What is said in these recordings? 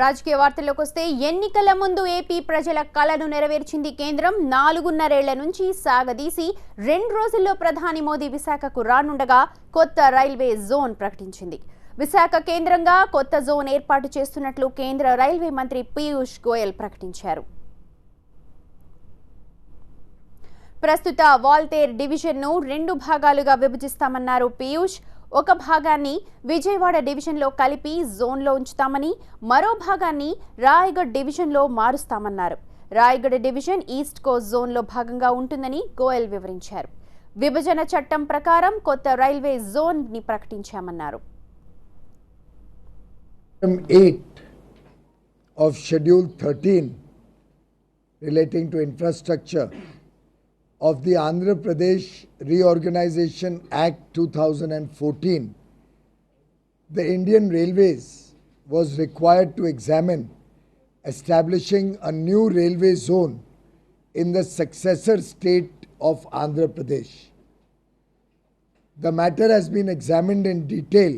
రాజకీయ వార్తల్లోకి వస్తే ఎన్నికల ముందు ఏపీ ప్రజల కలను నెరవేర్చింది కేంద్రం. 4.5 ఏళ్ల నుంచి సాగదీసి 2 రోజుల్లో ప్రధాని మోదీ విశాఖకు రానుండగా కొత్త రైల్వే జోన్ ప్రకటించింది. విశాఖ కేంద్రంగా కొత్త జోన్ ఏర్పాటు చేస్తున్నట్లు కేంద్ర రైల్వే మంత్రి పీయూష్ గోయల్ ప్రకటించారు. ప్రస్తుత వాల్తేర్ డివిజన్ను 2 భాగాలుగా విభజిస్తామన్నారు పీయూష్. ఒక భాగాన్ని విజయవాడ డివిజన్లో కలిపి జోన్లో ఉంచుతామని, మరో భాగాన్ని రాయగఢ్ డివిజన్లో మారుస్తామన్నారు. రాయగఢ్ డివిజన్ ఈస్ట్ కోస్ట్ జోన్లో భాగంగా ఉంటుందని గోయల్ వివరించారు. విభజన చట్టం ప్రకారం కొత్త రైల్వే జోన్ ని ప్రకటించామన్నారు. 8 of Schedule 13 relating to infrastructure of the Andhra Pradesh Reorganization Act 2014, the Indian Railways was required to examine establishing a new railway zone in the successor state of Andhra Pradesh. The matter has been examined in detail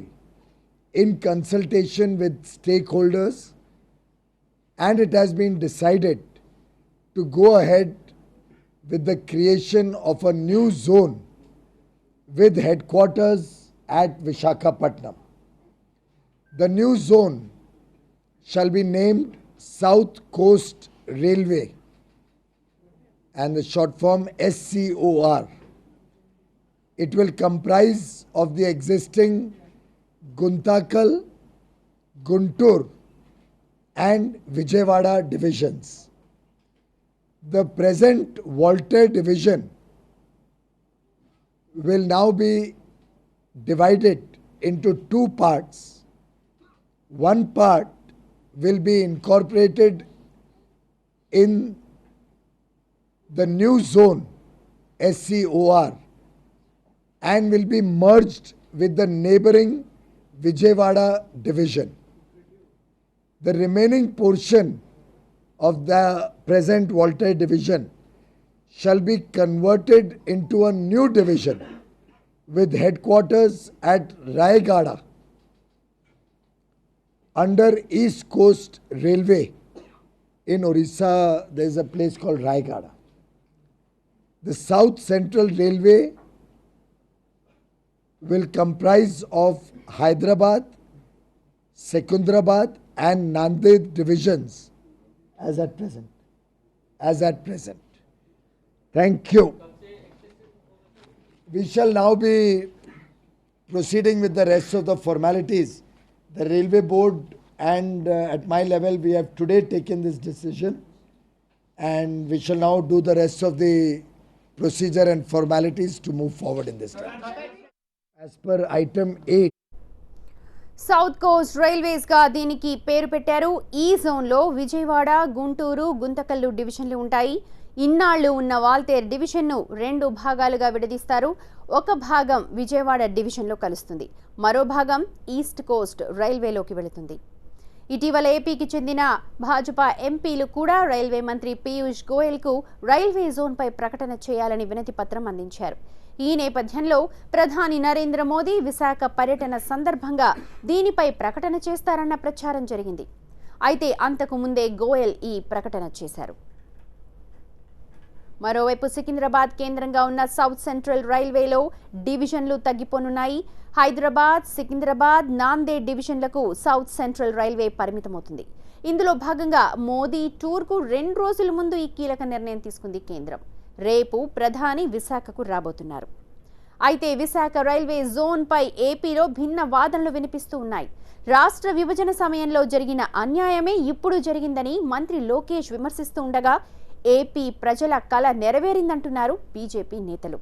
in consultation with stakeholders, and it has been decided to go ahead with the creation of a new zone with headquarters at Visakhapatnam. The new zone shall be named South Coast Railway and the short form SCOR. It will comprise of the existing Guntakal, Guntur and Vijayawada divisions. The present Walter division will now be divided into 2 parts. One part will be incorporated in the new zone SCOR and will be merged with the neighboring Vijayawada division. The remaining portion of the present Walter division shall be converted into a new division with headquarters at Rayagada under East Coast Railway. In Orissa, there is a place called Rayagada. The South Central Railway will comprise of Hyderabad, Secunderabad and Nanded divisions as at present. Thank you. We shall now be proceeding with the rest of the formalities. The Railway Board and at my level we have today taken this decision, and we shall now do the rest of the procedure and formalities to move forward in this direction. As per item 8, south Coast railways గా దీనికి పేరు పెట్టారు. ఈ zone లో విజయవాడ, గుంటూరు, గుంతకల్లు డివిజన్లు ఉంటాయి. ఇన్నాళ్లు ఉన్న వాల్తేర్ డివిజన్ ను 2 భాగాలుగా విడదీస్తారు. ఒక భాగం విజయవాడ డివిజన్ లో కలుస్తుంది, మరో భాగం ఈస్ట్ కోస్ట్ రైల్వేలోకి వెళుతుంది. ఇటీవల ఏపీకి చెందిన భాజపా ఎంపీలు కూడా రైల్వే మంత్రి పీయూష్ గోయల్ కు రైల్వే జోన్ పై ప్రకటన చేయాలని వినతి పత్రం అందించారు. ఈ నేపథ్యంలో ప్రధాని నరేంద్ర మోదీ విశాఖ పర్యటన సందర్భంగా దీనిపై ప్రకటన చేస్తారన్న ప్రచారం జరిగింది. అయితే అంతకు ముందే గోయల్ ఈ ప్రకటన చేశారు. మరోవైపు సికింద్రాబాద్ కేంద్రంగా ఉన్న సౌత్ సెంట్రల్ రైల్వేలో డివిజన్లు తగ్గిపోనున్నాయి. హైదరాబాద్, సికింద్రాబాద్, నాందేడ్ డివిజన్లకు సౌత్ సెంట్రల్ రైల్వే పరిమితమవుతుంది. ఇందులో భాగంగా మోదీ టూర్కు 2 రోజుల ముందు ఈ కీలక నిర్ణయం తీసుకుంది కేంద్రం. రేపు ప్రధాని విశాఖకు రాబోతున్నారు. అయితే విశాఖ రైల్వే జోన్ పై ఏపీలో భిన్న వాదనలు వినిపిస్తూ ఉన్నాయి. రాష్ట్ర విభజన సమయంలో జరిగిన అన్యాయమే ఇప్పుడు జరిగిందని మంత్రి లోకేష్ విమర్శిస్తూ ఉండగా ఏపీ ప్రజల కల నెరవేరిందంటున్నారు బీజేపీ నేతలు.